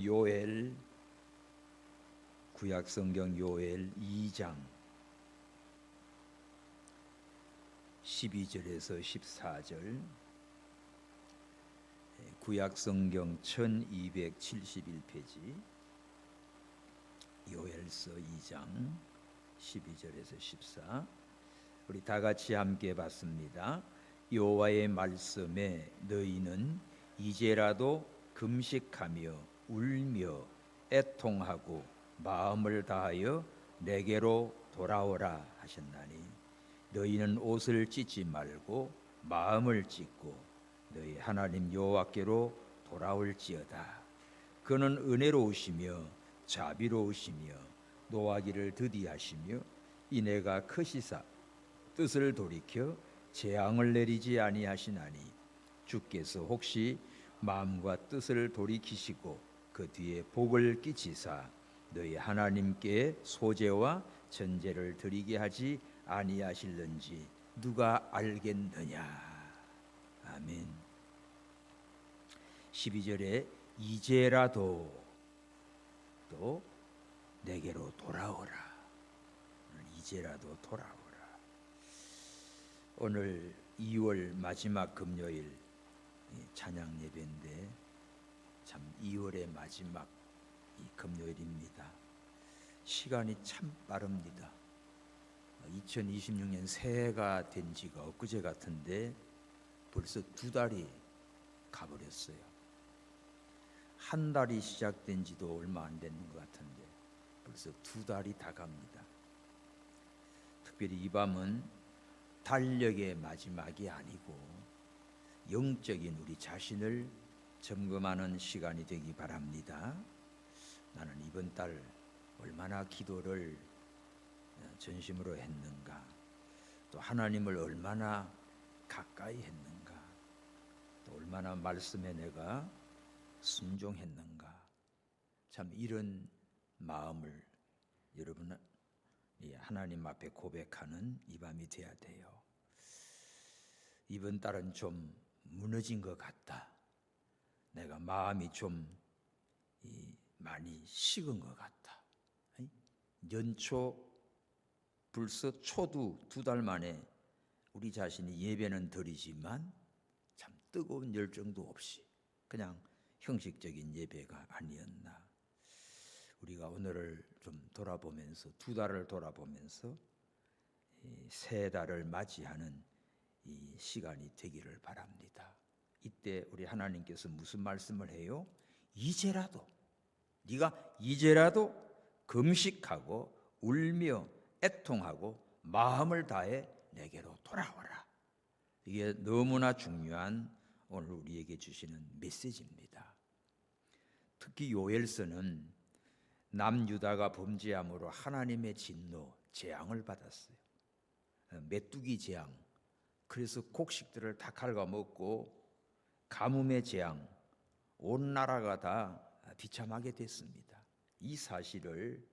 요엘 구약성경 요엘 2장 12절에서 14절, 구약성경 1271페이지 요엘서 2장 12절에서 14. 우리 다 같이 함께 봤습니다. 여호와의 말씀에 너희는 이제라도 금식하며 울며 애통하고 마음을 다하여 내게로 돌아오라 하셨나니, 너희는 옷을 찢지 말고 마음을 찢고 너희 하나님 여호와께로 돌아올지어다. 그는 은혜로우시며 자비로우시며 노하기를 더디하시며 인애가 크시사 뜻을 돌이켜 재앙을 내리지 아니하시나니, 주께서 혹시 마음과 뜻을 돌이키시고 그 뒤에 복을 끼치사 너희 하나님께 소제와 전제를 드리게 하지 아니하실는지 누가 알겠느냐. 아멘. 12절에 이제라도 또 내게로 돌아오라. 이제라도 돌아오라. 오늘 2월 마지막 금요일 찬양 예배인데, 참 2월의 마지막 금요일입니다. 시간이 참 빠릅니다. 2026년 새해가 된 지가 엊그제 같은데 벌써 2달이 가버렸어요. 한 달이 시작된 지도 얼마 안 되는 것 같은데 벌써 2달이 다 갑니다. 특별히 이 밤은 달력의 마지막이 아니고 영적인 우리 자신을 점검하는 시간이 되기 바랍니다. 나는 이번 달 얼마나 기도를 전심으로 했는가, 또 하나님을 얼마나 가까이 했는가, 또 얼마나 말씀에 내가 순종했는가. 참 이런 마음을 여러분 하나님 앞에 고백하는 이 밤이 돼야 돼요. 이번 달은 좀 무너진 것 같다. 내가 마음이 좀 많이 식은 것 같다. 연초 벌써 초도 2달 만에 우리 자신이 예배는 드리지만 참 뜨거운 열정도 없이 그냥 형식적인 예배가 아니었나. 우리가 오늘을 좀 돌아보면서, 2달을 돌아보면서 새 달을 맞이하는 이 시간이 되기를 바랍니다. 이때 우리 하나님께서 무슨 말씀을 해요? 이제라도, 네가 이제라도 금식하고 울며 애통하고 마음을 다해 내게로 돌아오라. 이게 너무나 중요한 오늘 우리에게 주시는 메시지입니다. 특히 요엘서는 남유다가 범죄함으로 하나님의 진노, 재앙을 받았어요. 메뚜기 재앙. 그래서 곡식들을 다 갉아먹고 가뭄의 재앙, 온 나라가 다 비참하게 됐습니다. 이 사실을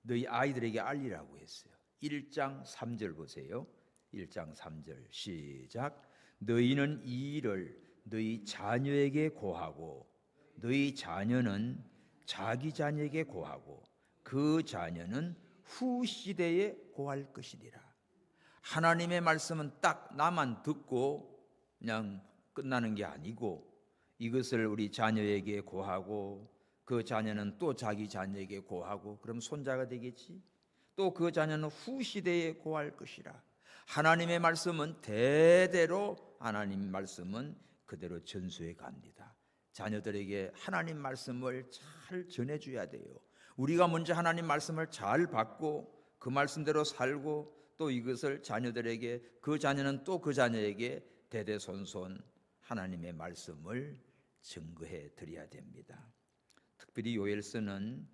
너희 아이들에게 알리라고 했어요. 1장 3절 보세요. 1장 3절 시작. 너희는 이 일을 너희 자녀에게 고하고 너희 자녀는 자기 자녀에게 고하고 그 자녀는 후 시대에 고할 것이니라. 하나님의 말씀은 딱 나만 듣고 그냥 끝나는 게 아니고, 이것을 우리 자녀에게 고하고 그 자녀는 또 자기 자녀에게 고하고, 그럼 손자가 되겠지. 또 그 자녀는 후 시대에 고할 것이라. 하나님의 말씀은 대대로, 하나님 말씀은 그대로 전수해 갑니다. 자녀들에게 하나님 말씀을 잘 전해줘야 돼요. 우리가 먼저 하나님 말씀을 잘 받고 그 말씀대로 살고, 또 이것을 자녀들에게, 그 자녀는 또 그 자녀에게 대대손손 하나님의 말씀을 증거해 드려야 됩니다. 특별히 요엘서는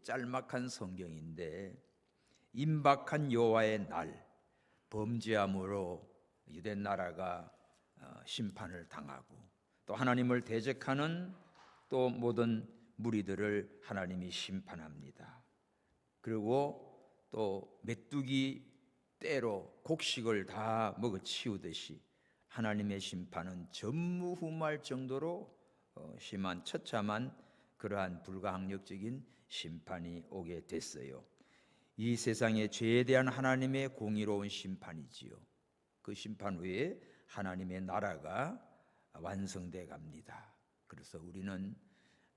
짤막한 성경인데, 임박한 여호와의 날, 범죄함으로 유대 나라가 심판을 당하고, 또 하나님을 대적하는 또 모든 무리들을 하나님이 심판합니다. 그리고 또 메뚜기 때로 곡식을 다 먹어치우듯이 하나님의 심판은 전무후무할 정도로 심한 처참한 그러한 불가항력적인 심판이 오게 됐어요. 이 세상의 죄에 대한 하나님의 공의로운 심판이지요. 그 심판 후에 하나님의 나라가 완성돼 갑니다. 그래서 우리는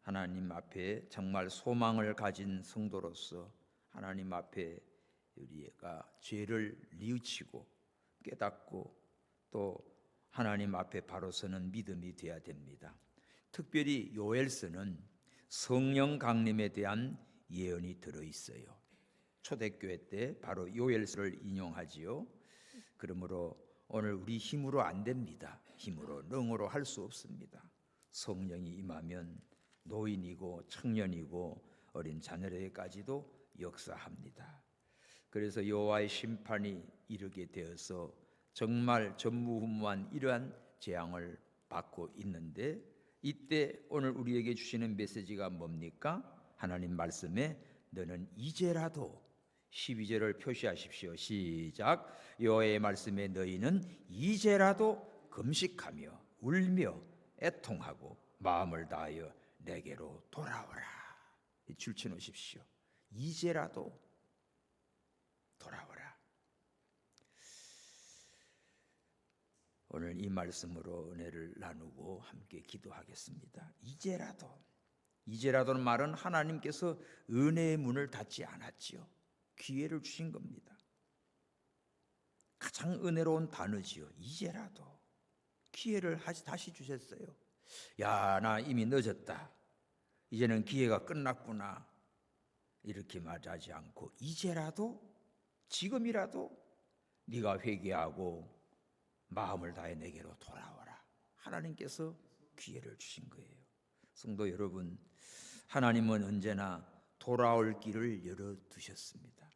하나님 앞에 정말 소망을 가진 성도로서 하나님 앞에 우리가 죄를 뉘우치고 깨닫고 또 하나님 앞에 바로 서는 믿음이 되어야 됩니다. 특별히 요엘서는 성령 강림에 대한 예언이 들어있어요. 초대교회 때 바로 요엘서를 인용하지요. 그러므로 오늘 우리 힘으로 안 됩니다. 힘으로 능으로 할 수 없습니다. 성령이 임하면 노인이고 청년이고 어린 자녀에게까지도 역사합니다. 그래서 여호와의 심판이 이르게 되어서 정말 전무후무한 이러한 재앙을 받고 있는데, 이때 오늘 우리에게 주시는 메시지가 뭡니까? 하나님 말씀에 너는 이제라도 12절을 표시하십시오. 시작. 여호와의 말씀에 너희는 이제라도 금식하며 울며 애통하고 마음을 다하여 내게로 돌아오라. 줄쳐 놓으십시오. 이제라도 돌아오라. 오늘 이 말씀으로 은혜를 나누고 함께 기도하겠습니다. 이제라도는 말은 하나님께서 은혜의 문을 닫지 않았지요. 기회를 주신 겁니다. 가장 은혜로운 단어지요. 이제라도 기회를 다시 주셨어요. 야, 나 이미 늦었다. 이제는 기회가 끝났구나. 이렇게 말하지 않고 이제라도, 지금이라도 네가 회개하고 마음을 다해 내게로 돌아와라. 하나님께서 기회를 주신 거예요. 성도 여러분, 하나님은 언제나 돌아올 길을 열어두셨습니다.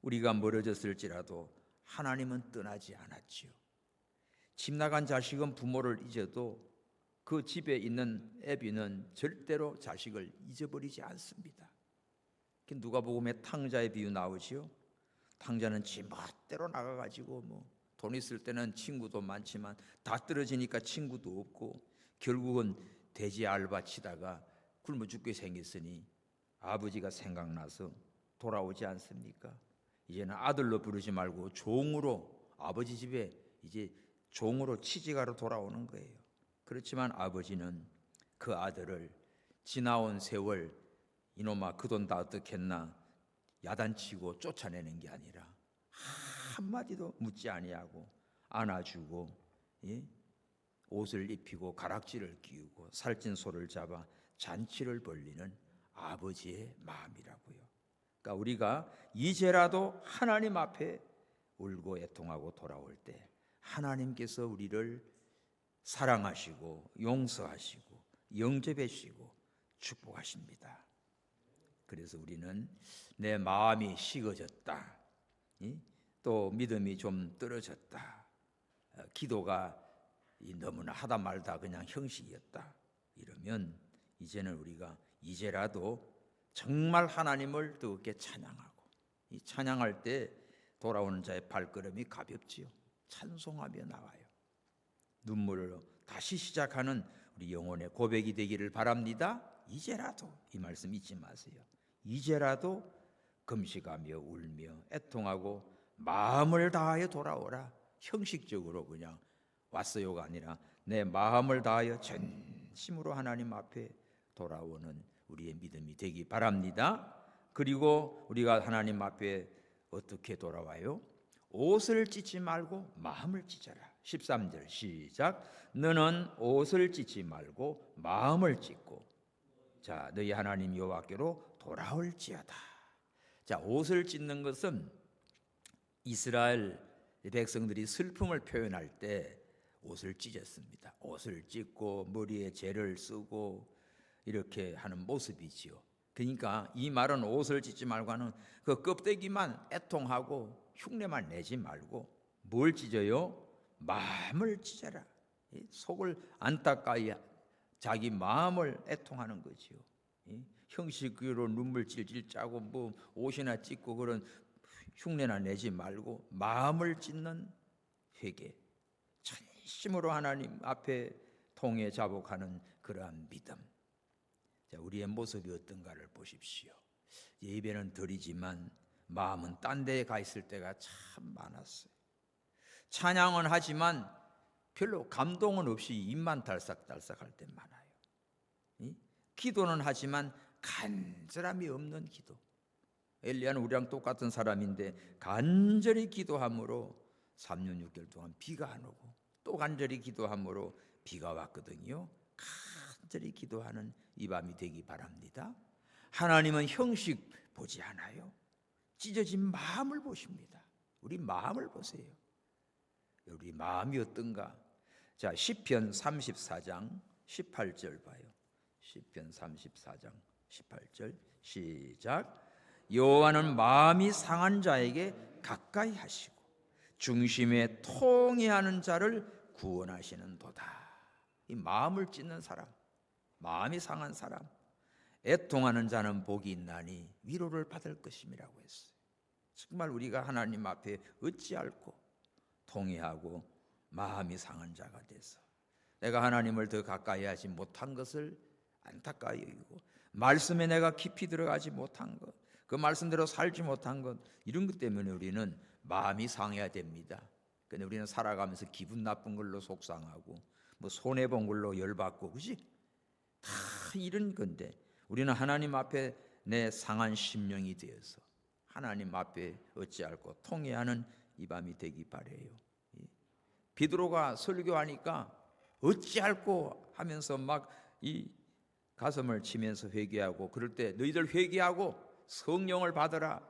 우리가 멀어졌을지라도 하나님은 떠나지 않았지요. 집 나간 자식은 부모를 잊어도 그 집에 있는 애비는 절대로 자식을 잊어버리지 않습니다. 누가복음에 탕자의 비유 나오지요. 탕자는 지 멋대로 나가가지고 돈 있을 때는 친구도 많지만 다 떨어지니까 친구도 없고 결국은 돼지 알바 치다가 굶어 죽게 생겼으니 아버지가 생각나서 돌아오지 않습니까? 이제는 아들로 부르지 말고 종으로, 아버지 집에 이제 종으로 취직하러 돌아오는 거예요. 그렇지만 아버지는 그 아들을 지나온 세월 이놈아 그 돈 다 어떻겠나 야단치고 쫓아내는 게 아니라 한마디도 묻지 아니하고 안아주고, 옷을 입히고 가락지를 끼우고 살찐 소를 잡아 잔치를 벌리는 아버지의 마음이라고요. 그러니까 우리가 이제라도 하나님 앞에 울고 애통하고 돌아올 때 하나님께서 우리를 사랑하시고 용서하시고 영접하시고 축복하십니다. 그래서 우리는 내 마음이 식어졌다, 또 믿음이 좀 떨어졌다, 기도가 너무나 하다 말다 그냥 형식이었다, 이러면 이제는 우리가 이제라도 정말 하나님을 뜨겁게 찬양하고, 이 찬양할 때 돌아오는 자의 발걸음이 가볍지요. 찬송하며 나와요. 눈물로 다시 시작하는 우리 영혼의 고백이 되기를 바랍니다. 이제라도, 이 말씀 잊지 마세요. 이제라도 금식하며 울며 애통하고 마음을 다하여 돌아오라. 형식적으로 그냥 왔어요가 아니라 내 마음을 다하여 전심으로 하나님 앞에 돌아오는 우리의 믿음이 되기 바랍니다. 그리고 우리가 하나님 앞에 어떻게 돌아와요? 옷을 찢지 말고 마음을 찢어라. 13절 시작. 너는 옷을 찢지 말고 마음을 찢고 자 너희 하나님 여호와께로 돌아올지어다. 자, 옷을 찢는 것은 이스라엘 백성들이 슬픔을 표현할 때 옷을 찢었습니다. 옷을 찢고 머리에 재를 쓰고 이렇게 하는 모습이지요. 그러니까 이 말은 옷을 찢지 말고 하는 그 껍데기만 애통하고 흉내만 내지 말고 뭘 찢어요? 마음을 찢어라. 속을 안타까이 자기 마음을 애통하는 거지요. 형식으로 눈물 찔찔 짜고 뭐 옷이나 찢고 그런 흉내나 내지 말고 마음을 찢는 회개, 전심으로 하나님 앞에 통해 자복하는 그러한 믿음. 자, 우리의 모습이 어떤가를 보십시오. 예배는 드리지만 마음은 딴 데에 가 있을 때가 참 많았어요. 찬양은 하지만 별로 감동은 없이 입만 달싹달싹할 때 많아요. 기도는 하지만 간절함이 없는 기도. 엘리야는 우리랑 똑같은 사람인데 간절히 기도함으로 3년 6개월 동안 비가 안 오고, 또 간절히 기도함으로 비가 왔거든요. 간절히 기도하는 이 밤이 되기 바랍니다. 하나님은 형식 보지 않아요. 찢어진 마음을 보십니다. 우리 마음을 보세요. 우리 마음이 어떤가? 자, 시편 34장 18절 봐요. 시편 34장 18절 시작. 여호와는 마음이 상한 자에게 가까이 하시고 중심에 통회하는 자를 구원하시는도다. 이 마음을 찢는 사람, 마음이 상한 사람, 애통하는 자는 복이 있나니 위로를 받을 것임이라고 했어요. 정말 우리가 하나님 앞에 어찌할꼬 통회하고 마음이 상한 자가 돼서 내가 하나님을 더 가까이 하지 못한 것을 안타까이 여기고, 말씀에 내가 깊이 들어가지 못한 것, 그 말씀대로 살지 못한 것, 이런 것 때문에 우리는 마음이 상해야 됩니다. 근데 우리는 살아가면서 기분 나쁜 걸로 속상하고, 뭐 손해본 걸로 열받고, 그지? 다 이런 건데, 우리는 하나님 앞에 내 상한 심령이 되어서 하나님 앞에 어찌할꼬 통회하는 이 밤이 되기 바래요. 베드로가 설교하니까 어찌할꼬 하면서 막 이 가슴을 치면서 회개하고, 그럴 때 너희들 회개하고 성령을 받으라.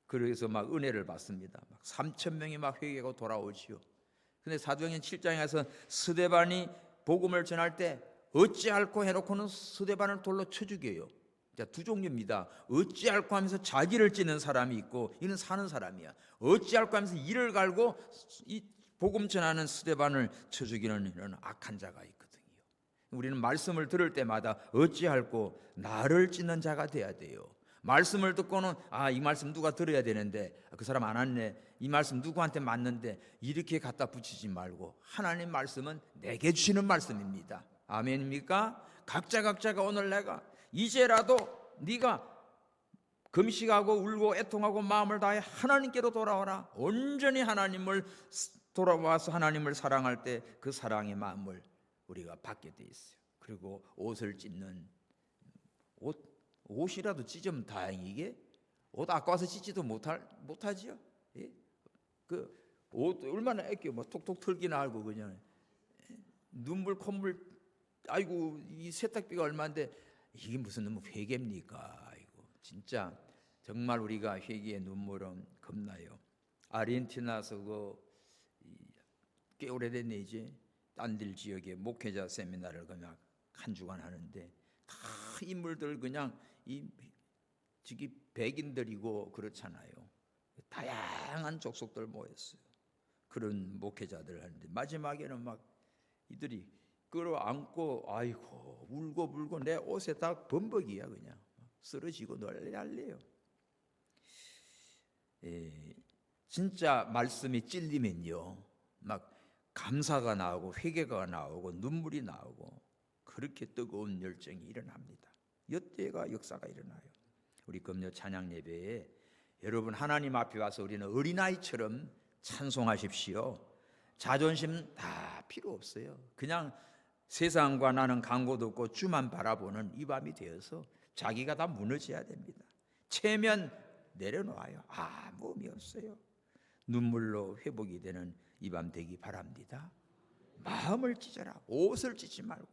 그래서 막 은혜를 받습니다. 막 3,000명이 막 회개하고 돌아오지요. 근데 사도행전 7장에 가서 스데반이 복음을 전할 때 어찌할꼬 해놓고는 스데반을 돌로 쳐 죽여요. 자, 두 종류입니다. 어찌할꼬 하면서 자기를 찌는 사람이 있고, 이는 사는 사람이야. 어찌할꼬 하면서 이를 갈고 이 복음 전하는 스데반을 쳐 죽이는 이런 악한 자가 있거든요. 우리는 말씀을 들을 때마다 어찌할꼬 나를 찌는 자가 돼야 돼요. 말씀을 듣고는 이 말씀 누가 들어야 되는데 그 사람 안 왔네, 이 말씀 누구한테 맞는데, 이렇게 갖다 붙이지 말고 하나님 말씀은 내게 주시는 말씀입니다. 아멘입니까? 각자가 오늘 내가 이제라도 네가 금식하고 울고 애통하고 마음을 다해 하나님께로 돌아와라. 온전히 하나님을 돌아와서 하나님을 사랑할 때 그 사랑의 마음을 우리가 받게 돼 있어요. 그리고 옷을 찢는 옷이라도 찢으면 다행이게, 옷 아까워서 찢지도 못하지요. 예? 그 옷 얼마나 아껴, 뭐 톡톡 털기나 하고 그냥 눈물 콧물, 아이고 이 세탁비가 얼마인데 이게 무슨 회개입니까? 아이고 진짜 정말 우리가 회개의 눈물은 겁나요. 아르헨티나에서 꽤 오래됐네, 이제 딴들 지역에 목회자 세미나를 그냥 한 주간 하는데 다 인물들 그냥 저기 백인들이고 그렇잖아요. 다양한 족속들 모였어요. 그런 목회자들 하는데 마지막에는 막 이들이 끌어안고 아이고 울고 불고 내 옷에 다 범벅이야. 그냥 쓰러지고 난리예요. 진짜 말씀이 찔리면요 막 감사가 나오고 회개가 나오고 눈물이 나오고 그렇게 뜨거운 열정이 일어납니다. 이때가 역사가 일어나요. 우리 금요 찬양 예배에 여러분 하나님 앞에 와서 우리는 어린아이처럼 찬송하십시오. 자존심 다 필요 없어요. 그냥 세상과 나는 강고도 없고 주만 바라보는 이 밤이 되어서 자기가 다 무너져야 됩니다. 체면 내려놓아요. 아무 의미 없어요. 눈물로 회복이 되는 이 밤 되기 바랍니다. 마음을 찢어라. 옷을 찢지 말고.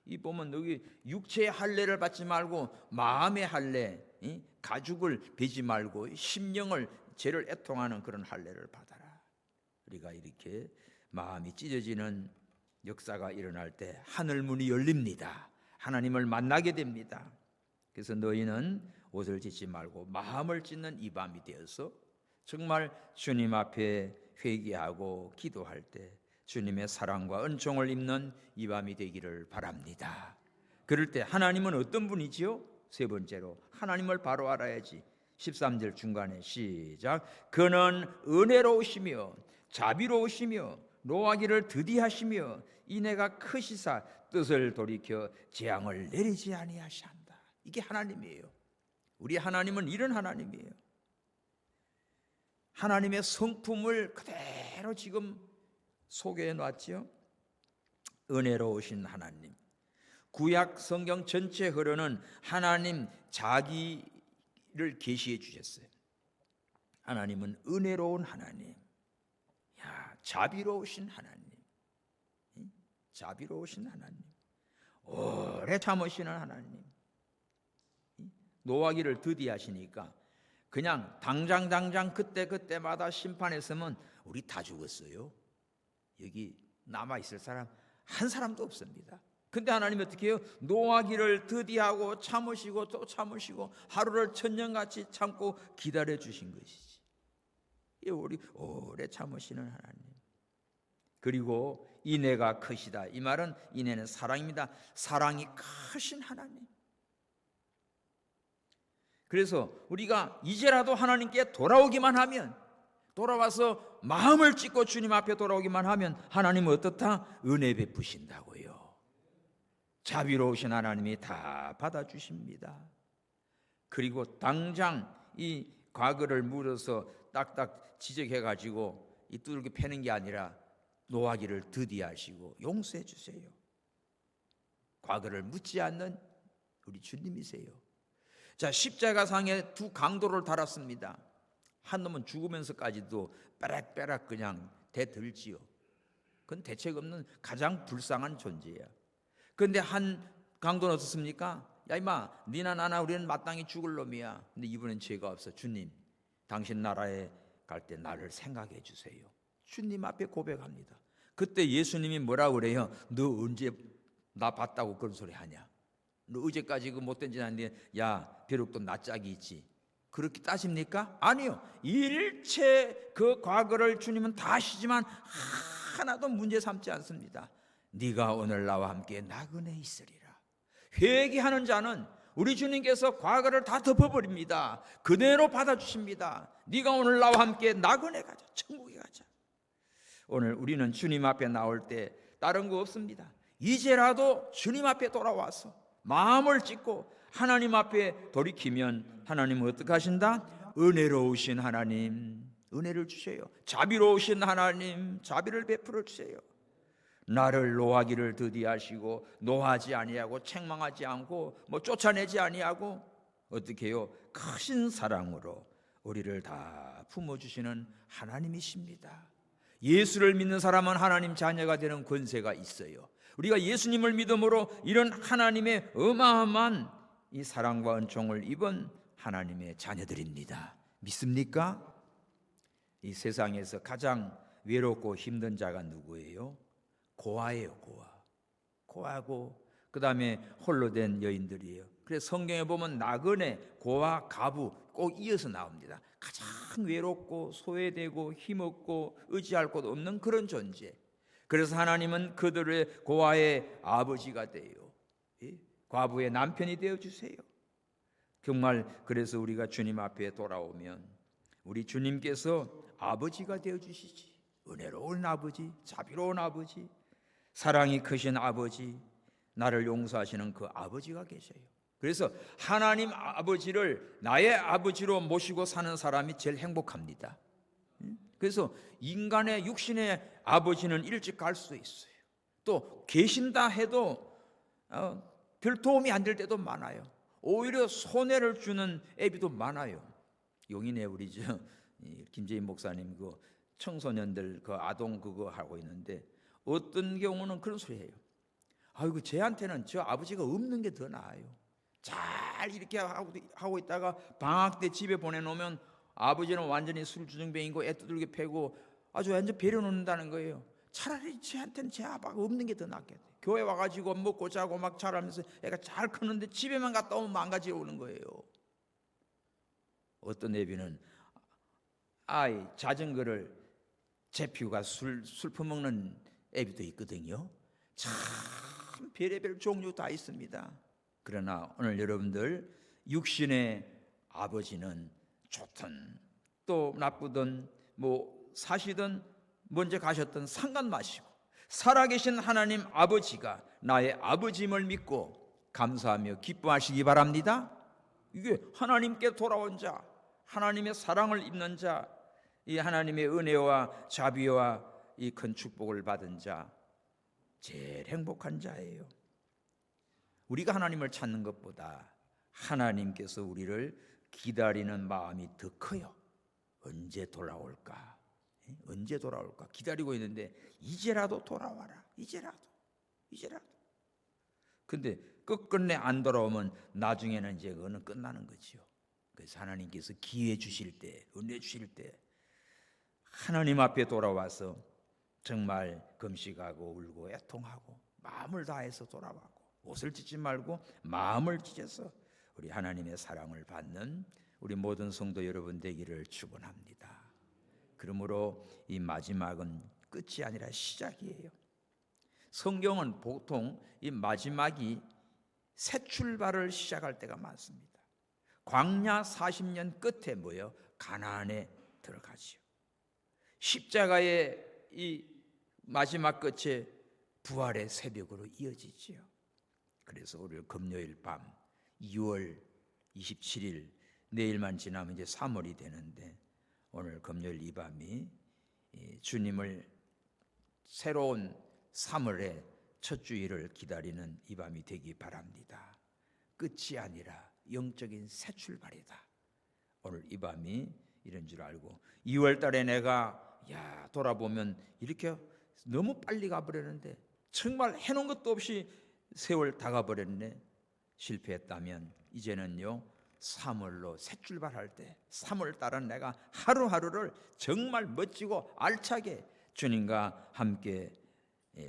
이 보면 여기 육체의 할례를 받지 말고 마음의 할례, 가죽을 베지 말고 심령을 죄를 애통하는 그런 할례를 받아라. 우리가 이렇게 마음이 찢어지는 역사가 일어날 때 하늘 문이 열립니다. 하나님을 만나게 됩니다. 그래서 너희는 옷을 찢지 말고 마음을 찢는 이 밤이 되어서 정말 주님 앞에 회개하고 기도할 때 주님의 사랑과 은총을 입는 이 밤이 되기를 바랍니다. 그럴 때 하나님은 어떤 분이지요? 세 번째로 하나님을 바로 알아야지. 13절 중간에 시작. 그는 은혜로우시며 자비로우시며 노하기를 더디하시며 이내가 크시사 뜻을 돌이켜 재앙을 내리지 아니하시한다. 이게 하나님이에요. 우리 하나님은 이런 하나님이에요. 하나님의 성품을 그대로 지금 소개해 놨죠. 은혜로우신 하나님. 구약 성경 전체에 흐르는 하나님 자기를 계시해 주셨어요. 하나님은 은혜로운 하나님, 자비로우신 하나님, 자비로우신 하나님, 오래 참으시는 하나님. 노하기를 더디하시니까 그냥 당장 그때마다 심판했으면 우리 다 죽었어요. 여기 남아있을 사람 한 사람도 없습니다. 근데 하나님이 어떻게 해요? 노하기를 더디하고 참으시고 또 참으시고 하루를 천년같이 참고 기다려 주신 것이지. 우리 오래 참으시는 하나님. 그리고 인애가 크시다. 이 말은 인애는 사랑입니다. 사랑이 크신 하나님. 그래서 우리가 이제라도 하나님께 돌아오기만 하면, 돌아와서 마음을 찢고 주님 앞에 돌아오기만 하면 하나님은 어떻다? 은혜 베푸신다고요. 자비로우신 하나님이 다 받아주십니다. 그리고 당장 이 과거를 물어서 딱딱 지적해가지고 이 두들겨 패는 게 아니라 노하기를 더디하시고 용서해 주세요. 과거를 묻지 않는 우리 주님이세요. 자, 십자가상에 두 강도를 달았습니다. 한 놈은 죽으면서까지도 빼락빼락 그냥 대들지요. 그건 대책 없는 가장 불쌍한 존재야. 그런데 한 강도는 어떻습니까? 야 임마, 니나 나나 우리는 마땅히 죽을 놈이야. 근데 이분은 죄가 없어. 주님, 당신 나라에 갈 때 나를 생각해 주세요. 주님 앞에 고백합니다. 그때 예수님이 뭐라고 그래요? 너 언제 나 봤다고 그런 소리 하냐? 너 어제까지 그 못된 짓 하는데 야 비록 또 나 짝이 있지. 그렇게 따집니까? 아니요. 일체 그 과거를 주님은 다 아시지만 하나도 문제 삼지 않습니다. 네가 오늘 나와 함께 나그네 있으리라. 회개하는 자는 우리 주님께서 과거를 다 덮어버립니다. 그대로 받아주십니다. 네가 오늘 나와 함께 나그네 가자. 천국에 가자. 오늘 우리는 주님 앞에 나올 때 다른 거 없습니다. 이제라도 주님 앞에 돌아와서 마음을 찢고 하나님 앞에 돌이키면 하나님은 어떻게 하신다? 은혜로우신 하나님 은혜를 주세요. 자비로우신 하나님 자비를 베풀어 주세요. 나를 노하기를 더디하시고 노하지 아니하고 책망하지 않고 쫓아내지 아니하고 어떻게 해요? 크신 사랑으로 우리를 다 품어주시는 하나님이십니다. 예수를 믿는 사람은 하나님 자녀가 되는 권세가 있어요. 우리가 예수님을 믿음으로 이런 하나님의 어마어마한 이 사랑과 은총을 입은 하나님의 자녀들입니다. 믿습니까? 이 세상에서 가장 외롭고 힘든 자가 누구예요? 고아예요. 고아고 그 다음에 홀로 된 여인들이에요. 그래서 성경에 보면 나그네, 고아, 가부 꼭 이어서 나옵니다. 가장 외롭고 소외되고 힘없고 의지할 곳 없는 그런 존재. 그래서 하나님은 그들의 고아의 아버지가 돼요. 과부의 남편이 되어주세요. 정말 그래서 우리가 주님 앞에 돌아오면 우리 주님께서 아버지가 되어주시지. 은혜로운 아버지, 자비로운 아버지, 사랑이 크신 아버지, 나를 용서하시는 그 아버지가 계셔요. 그래서 하나님 아버지를 나의 아버지로 모시고 사는 사람이 제일 행복합니다. 그래서 인간의 육신의 아버지는 일찍 갈 수 있어요. 또 계신다 해도 별 도움이 안 될 때도 많아요. 오히려 손해를 주는 애비도 많아요. 용인에 우리 김재인 목사님 그 청소년들 그 아동 그거 하고 있는데 어떤 경우는 그런 소리 해요. 아이고 쟤한테는 저 아버지가 없는 게 더 나아요. 잘 이렇게 하고 있다가 방학 때 집에 보내놓으면 아버지는 완전히 술주정뱅이고 애 두들겨 패고 아주 완전 배려놓는다는 거예요. 차라리 쟤한테는 쟤 아빠가 없는 게 더 낫겠다. 교회 와가지고 먹고 자고 막 자라면서 애가 잘 크는데 집에만 갔다 오면 망가지러 오는 거예요. 어떤 애비는 아이 자전거를 제피우가 술 퍼먹는 애비도 있거든요. 참 별의별 종류 다 있습니다. 그러나 오늘 여러분들 육신의 아버지는 좋든 또 나쁘든 사시든 먼저 가셨던 상관 마시고 살아계신 하나님 아버지가 나의 아버지임을 믿고 감사하며 기뻐하시기 바랍니다. 이게 하나님께 돌아온 자, 하나님의 사랑을 입는 자, 이 하나님의 은혜와 자비와 이 큰 축복을 받은 자, 제일 행복한 자예요. 우리가 하나님을 찾는 것보다 하나님께서 우리를 기다리는 마음이 더 커요. 언제 돌아올까? 언제 돌아올까? 기다리고 있는데 이제라도 돌아와라. 이제라도. 근데 끝끝내 안 돌아오면 나중에는 이제 그거는 끝나는 거지요. 그래서 하나님께서 기회 주실 때, 은혜 주실 때 하나님 앞에 돌아와서 정말 금식하고 울고 애통하고 마음을 다해서 돌아와고 옷을 찢지 말고 마음을 찢어서 우리 하나님의 사랑을 받는 우리 모든 성도 여러분 되기를 축원합니다. 그러므로 이 마지막은 끝이 아니라 시작이에요. 성경은 보통 이 마지막이 새 출발을 시작할 때가 많습니다. 광야 40년 끝에 뭐예요? 가나안에 들어가지요. 십자가의 이 마지막 끝에 부활의 새벽으로 이어지지요. 그래서 오늘 금요일 밤 2월 27일 내일만 지나면 이제 3월이 되는데 오늘 금요일 이 밤이 주님을 새로운 3월의 첫 주일을 기다리는 이 밤이 되기 바랍니다. 끝이 아니라 영적인 새 출발이다. 오늘 이 밤이 이런 줄 알고 2월 달에 내가 돌아보면 이렇게 너무 빨리 가버렸는데 정말 해놓은 것도 없이 세월 다 가버렸네. 실패했다면 이제는요 3월로 새 출발할 때 3월 달은 내가 하루하루를 정말 멋지고 알차게 주님과 함께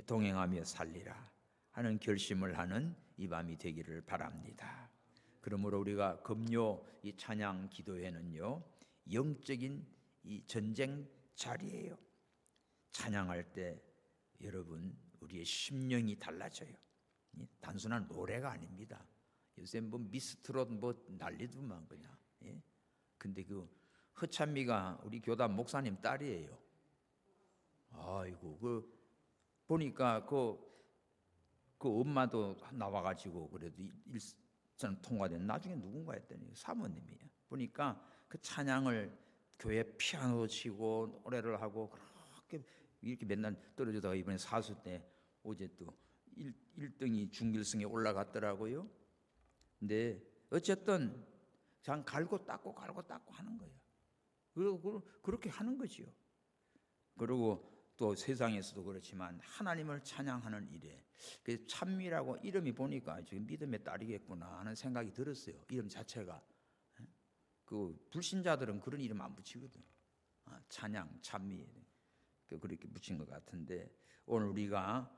동행하며 살리라 하는 결심을 하는 이 밤이 되기를 바랍니다. 그러므로 우리가 금요 이 찬양 기도회는요 영적인 이 전쟁 자리예요. 찬양할 때 여러분 우리의 심령이 달라져요. 단순한 노래가 아닙니다. 요새 뭐 미스트롯 뭐 난리더만 그냥. 근데 그 허찬미가 우리 교단 목사님 딸이에요. 아이고 그 보니까 그 엄마도 나와가지고 그래도 일전 통화된 나중에 누군가 했더니 사모님이에요. 보니까 그 찬양을 교회 피아노 치고 노래를 하고 그렇게 이렇게 맨날 떨어지다가 이번에 사수 때 어제 또 1등이 중길승에 올라갔더라고요. 근데 어쨌든 그냥 갈고 닦고 하는 거예요. 그리고 그렇게 하는 거지요. 그리고 또 세상에서도 그렇지만 하나님을 찬양하는 일에 그 찬미라고 이름이 보니까 지금 믿음의 딸이겠구나 하는 생각이 들었어요. 이름 자체가. 그 불신자들은 그런 이름 안 붙이거든. 찬양, 찬미 그렇게 붙인 것 같은데 오늘 우리가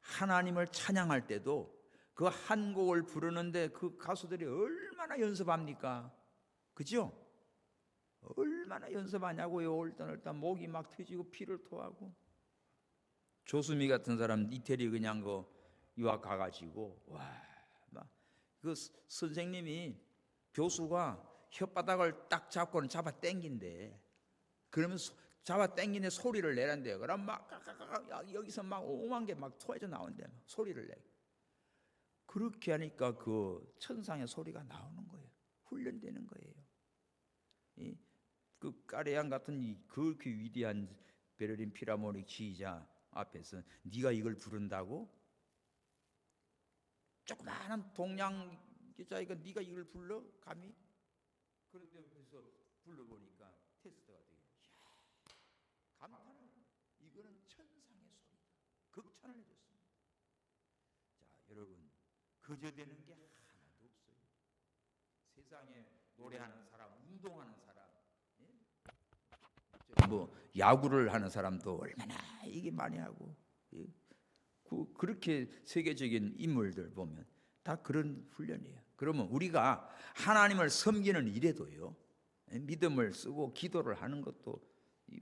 하나님을 찬양할 때도 그 한 곡을 부르는데 그 가수들이 얼마나 연습합니까? 그죠? 얼마나 연습하냐고요. 얼떨 목이 막 터지고 피를 토하고. 조수미 같은 사람 이태리 그냥 그 유학 가가지고 그 선생님이 교수가 혓바닥을 딱 잡고는 잡아 당긴대. 그러면 잡아 당기는 소리를 내란대요. 그럼 막 여기서 막 오만 개 막 토해져 나온대. 소리를 내. 그렇게 하니까 그 천상의 소리가 나오는 거예요. 훈련되는 거예요. 그 까레양 같은 그렇게 위대한 베를린 필하모닉 지휘자 앞에서 네가 이걸 부른다고? 조그마한 동양 여자애가 네가 이걸 불러? 감히? 그런데 그래서 불러보니까 테스트가 돼요. 감탄을 이거는 천상의 소리다. 극찬을 해줬습니다. 자, 여러분 거저되는 게 하나도 없어요. 세상에 노래하는 사람, 운동하는 사람, 뭐 야구를 하는 사람도 얼마나 이게 많이 하고, 그렇게 세계적인 인물들 보면 다 그런 훈련이에요. 그러면 우리가 하나님을 섬기는 일에도요, 믿음을 쓰고 기도를 하는 것도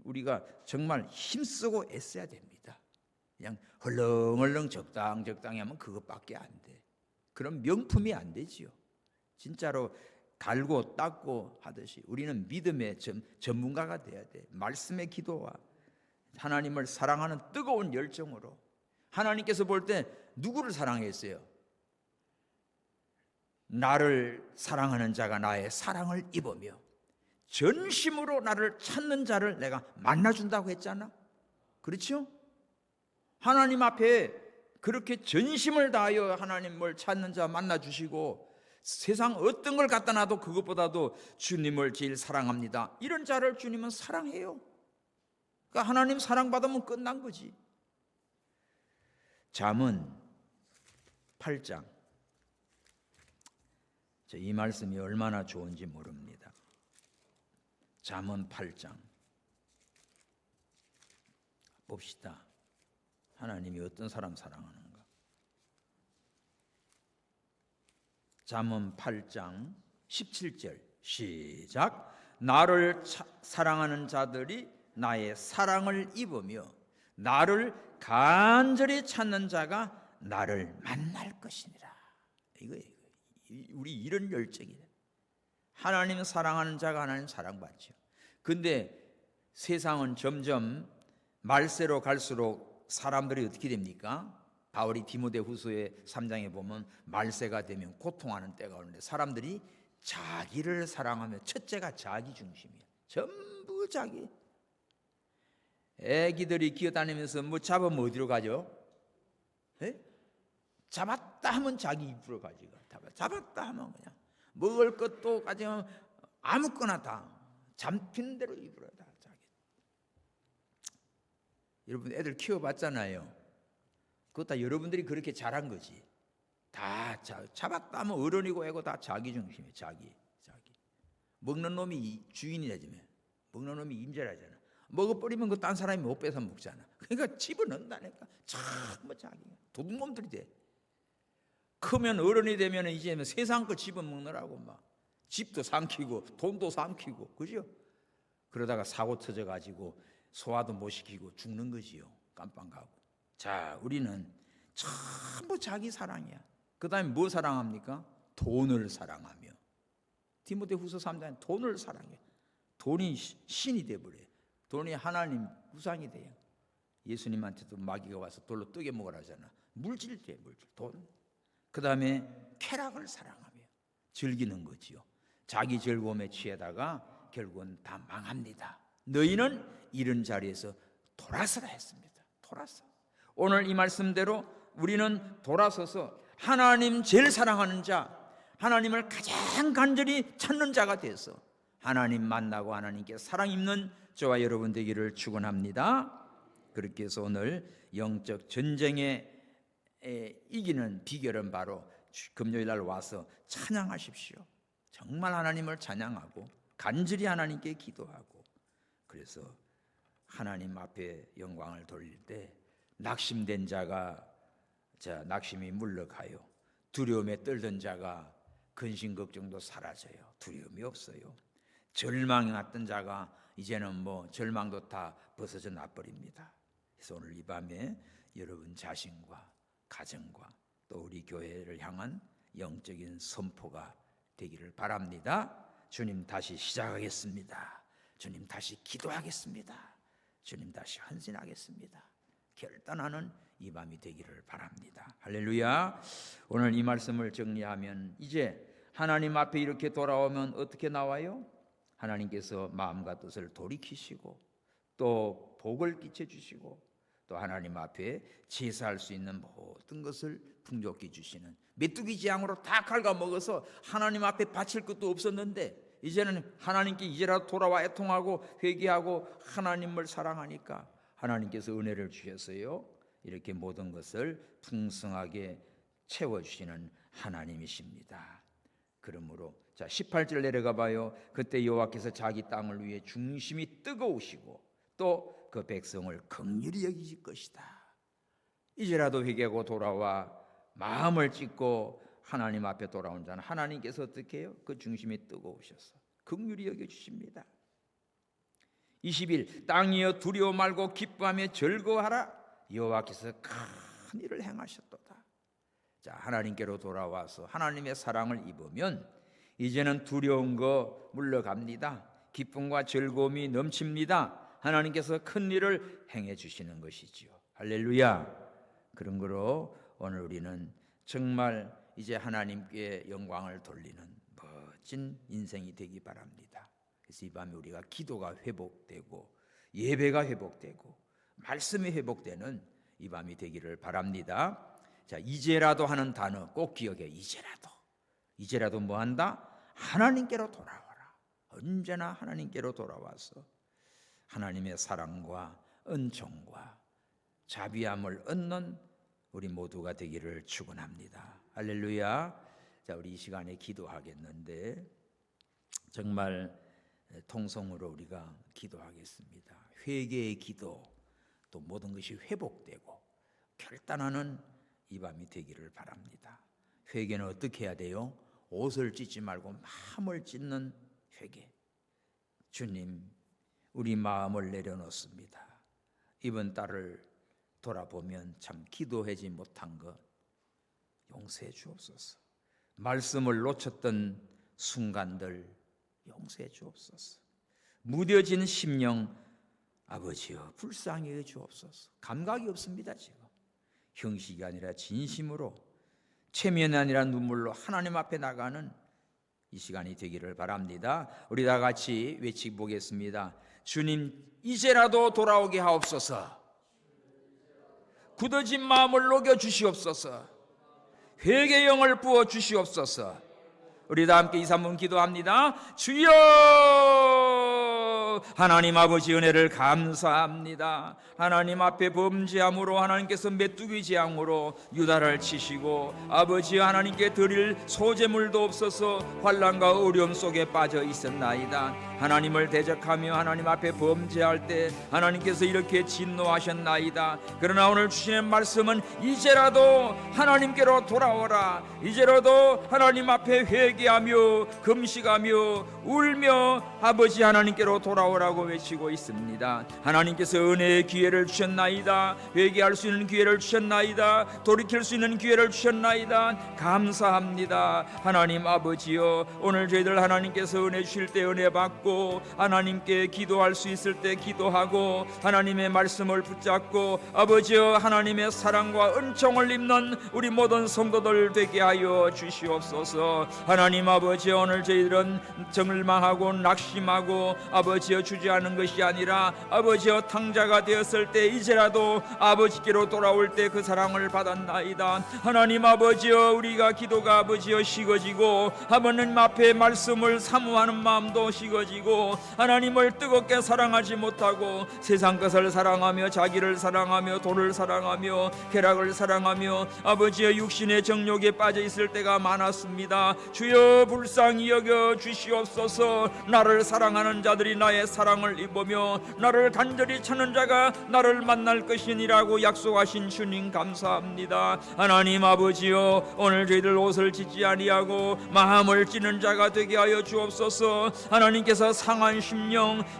우리가 정말 힘쓰고 애써야 됩니다. 그냥 헐렁헐렁 적당히 하면 그것밖에 안 돼. 그럼 명품이 안 되지요. 진짜로 갈고 닦고 하듯이 우리는 믿음의 전문가가 돼야 돼. 말씀의 기도와 하나님을 사랑하는 뜨거운 열정으로. 하나님께서 볼 때 누구를 사랑했어요? 나를 사랑하는 자가 나의 사랑을 입으며 전심으로 나를 찾는 자를 내가 만나준다고 했잖아. 그렇죠? 하나님 앞에 그렇게 전심을 다하여 하나님을 찾는 자 만나주시고, 세상 어떤 걸 갖다 놔도 그것보다도 주님을 제일 사랑합니다, 이런 자를 주님은 사랑해요. 그러니까 하나님 사랑받으면 끝난 거지. 잠언 8장, 이 말씀이 얼마나 좋은지 모릅니다. 잠언 8장 봅시다. 하나님이 어떤 사람 사랑하는가. 잠언 8장 17절 시작. 나를 사랑하는 자들이 나의 사랑을 입으며 나를 간절히 찾는 자가 나를 만날 것이니라. 이거예요. 우리 이런 열정이에요. 하나님 사랑하는 자가 하나님 사랑받죠. 근데 세상은 점점 말세로 갈수록 사람들이 어떻게 됩니까? 바울이 디모데후서의 3장에 보면 말세가 되면 고통하는 때가 오는데 사람들이 자기를 사랑하며, 첫째가 자기 중심이에요. 전부 자기. 애기들이 기어다니면서 뭐 잡으면 어디로 가죠? 에? 잡았다 하면 자기 입으로 가지고, 잡았다 하면 그냥 먹을 것도 가지면 아무거나 다 잡히는 대로 입으로 다 자기. 여러분 애들 키워봤잖아요. 그거 다 여러분들이 그렇게 잘한 거지. 다 잡았다 하면 어른이고 애고 다 자기 중심이에요. 자기. 먹는 놈이 주인이 되지면 먹는 놈이 임자라잖아. 먹어버리면 그 딴 사람이 못 뺏어 먹잖아. 그러니까 집어넣는다니까. 전부 자기. 도둑놈들이 돼. 크면 어른이 되면 이제 세상 거 집어먹느라고 막 집도 삼키고 돈도 삼키고, 그죠? 그러다가 사고 터져가지고 소화도 못 시키고 죽는 거지요. 깜빵 가고. 자, 우리는 전부 자기 사랑이야. 그 다음에 뭐 사랑합니까? 돈을 사랑하며. 디모데후서 3장에 돈을 사랑해. 돈이 신이 돼버려요. 돈이 하나님 우상이 돼요. 예수님한테도 마귀가 와서 돌로 뜨개 먹으라잖아. 물질 돼, 물질, 돈. 그 다음에 쾌락을 사랑하며 즐기는 거지요. 자기 즐거움에 취하다가 결국은 다 망합니다. 너희는 이런 자리에서 돌아서라 했습니다. 돌아서. 오늘 이 말씀대로 우리는 돌아서서 하나님 제일 사랑하는 자, 하나님을 가장 간절히 찾는 자가 돼서 하나님 만나고 하나님께 사랑 입는 저와 여러분 되기를 축원합니다. 그렇게 해서 오늘 영적 전쟁에 이기는 비결은 바로 금요일 날 와서 찬양하십시오. 정말 하나님을 찬양하고 간절히 하나님께 기도하고, 그래서 하나님 앞에 영광을 돌릴 때 낙심된 자가 낙심이 물러가요. 두려움에 떨던 자가 근심 걱정도 사라져요. 두려움이 없어요. 절망에 왔던 자가 이제는 뭐 절망도 다 벗어져 나버립니다. 그래서 오늘 이 밤에 여러분 자신과 가정과 또 우리 교회를 향한 영적인 선포가 되기를 바랍니다. 주님 다시 시작하겠습니다. 주님 다시 기도하겠습니다. 주님 다시 헌신하겠습니다. 결단하는 이 밤이 되기를 바랍니다. 할렐루야. 오늘 이 말씀을 정리하면 이제 하나님 앞에 이렇게 돌아오면 어떻게 나와요? 하나님께서 마음과 뜻을 돌이키시고 또 복을 끼쳐주시고 또 하나님 앞에 제사할 수 있는 모든 것을 풍족히 주시는, 메뚜기 지향으로 다 갉아먹어서 하나님 앞에 바칠 것도 없었는데 이제는 하나님께 이제라도 돌아와 애통하고 회개하고 하나님을 사랑하니까 하나님께서 은혜를 주셨어요. 이렇게 모든 것을 풍성하게 채워주시는 하나님이십니다. 그러므로 18절 내려가 봐요. 그때 여호와께서 자기 땅을 위해 중심이 뜨거우시고 또 그 백성을 긍휼히 여기실 것이다. 이제라도 회개하고 돌아와 마음을 찢고 하나님 앞에 돌아온 자는 하나님께서 어떻게 해요? 그 중심이 뜨거우셔서 긍휼히 여겨주십니다. 20일 땅이여 두려워 말고 기뻐하며 즐거워하라. 여호와께서 큰 일을 행하셨도다. 자, 하나님께로 돌아와서 하나님의 사랑을 입으면 이제는 두려운 거 물러갑니다. 기쁨과 즐거움이 넘칩니다. 하나님께서 큰 일을 행해 주시는 것이지요. 할렐루야. 그런 거로 오늘 우리는 정말 이제 하나님께 영광을 돌리는 멋진 인생이 되기 바랍니다. 그래서 이 밤에 우리가 기도가 회복되고 예배가 회복되고 말씀이 회복되는 이 밤이 되기를 바랍니다. 자, 이제라도 하는 단어 꼭 기억해. 이제라도 뭐 한다? 하나님께로 돌아와라. 언제나 하나님께로 돌아와서 하나님의 사랑과 은총과 자비함을 얻는 우리 모두가 되기를 축원합니다. 할렐루야. 자, 우리 이 시간에 기도하겠는데 정말 통성으로 우리가 기도하겠습니다. 회개의 기도, 또 모든 것이 회복되고 결단하는 이 밤이 되기를 바랍니다. 회개는 어떻게 해야 돼요? 옷을 찢지 말고 마음을 찢는 회개. 주님, 우리 마음을 내려놓습니다. 이번 달을 돌아보면 참 기도하지 못한 것 용서해 주옵소서. 말씀을 놓쳤던 순간들 용서해 주옵소서. 무뎌진 심령 아버지여 불쌍히 해 주옵소서. 감각이 없습니다. 지금 형식이 아니라 진심으로, 체면이 아니라 눈물로 하나님 앞에 나가는 이 시간이 되기를 바랍니다. 우리 다 같이 외치고 보겠습니다. 주님, 이제라도 돌아오게 하옵소서. 굳어진 마음을 녹여 주시옵소서. 회개의 영을 부어 주시옵소서. 우리 다 함께 2, 3분 기도합니다. 주여, 하나님 아버지 은혜를 감사합니다. 하나님 앞에 범죄함으로 하나님께서 메뚜기 재앙으로 유다를 치시고 아버지 하나님께 드릴 소재물도 없어서 환난과 어려움 속에 빠져 있었나이다. 하나님을 대적하며 하나님 앞에 범죄할 때 하나님께서 이렇게 진노하셨나이다. 그러나 오늘 주시는 말씀은 이제라도 하나님께로 돌아오라. 이제라도 하나님 앞에 회개하며 금식하며 울며 아버지 하나님께로 돌아오라고 외치고 있습니다. 하나님께서 은혜의 기회를 주셨나이다. 회개할 수 있는 기회를 주셨나이다. 돌이킬 수 있는 기회를 주셨나이다. 감사합니다. 하나님 아버지여, 오늘 저희들 하나님께서 은혜 주실 때 은혜 받고 하나님께 기도할 수 있을 때 기도하고 하나님의 말씀을 붙잡고 아버지여 하나님의 사랑과 은총을 입는 우리 모든 성도들 되게 하여 주시옵소서. 하나님 아버지여, 오늘 저희들은 절망하고 낙심하고 아버지여 주저하는 것이 아니라 아버지여 탕자가 되었을 때 이제라도 아버지께로 돌아올 때 그 사랑을 받았나이다. 하나님 아버지여, 우리가 기도가 아버지여 식어지고 하나님 앞에 말씀을 사모하는 마음도 식어지고 하나님을 뜨겁게 사랑하지 못하고 세상 것을 사랑하며 자기를 사랑하며 돈을 사랑하며 쾌락을 사랑하며 아버지의 육신의 정욕에 빠져 있을 때가 많았습니다. 주여 불쌍히 여겨 주시옵소서. 나를 사랑하는 자들이 나의 사랑을 입으며 나를 간절히 찾는 자가 나를 만날 것이니라고 약속하신 주님 감사합니다. 하나님 아버지여, 오늘 저희들 옷을 찢지 아니하고 마음을 찢는 자가 되게 하여 주옵소서. 하나님께서 상한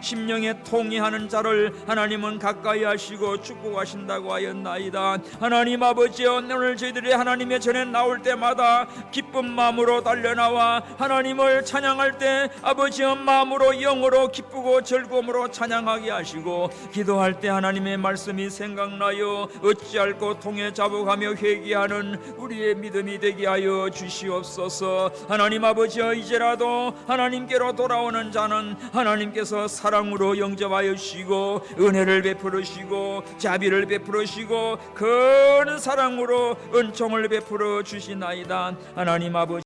심령에 통해하는 자를 하나님은 가까이 하시고 축복하신다고 하였나이다. 하나님 아버지여, 오늘 저희들이 하나님의 전에 나올 때마다 기쁜 마음으로 달려나와 하나님을 찬양할 때 아버지여 마음으로 영으로 기쁘고 즐거움으로 찬양하게 하시고 기도할 때 하나님의 말씀이 생각나여 어찌할꼬 통해 자복하며 회개하는 우리의 믿음이 되게 하여 주시옵소서. 하나님 아버지여, 이제라도 하나님께로 돌아오는 자는 하나님께서 사랑으로 영접하여 주시고 은혜를 베풀으시고 자비를 베풀으시고 큰 사랑으로 은총을 베풀어 주시나이다. 하나님 아버지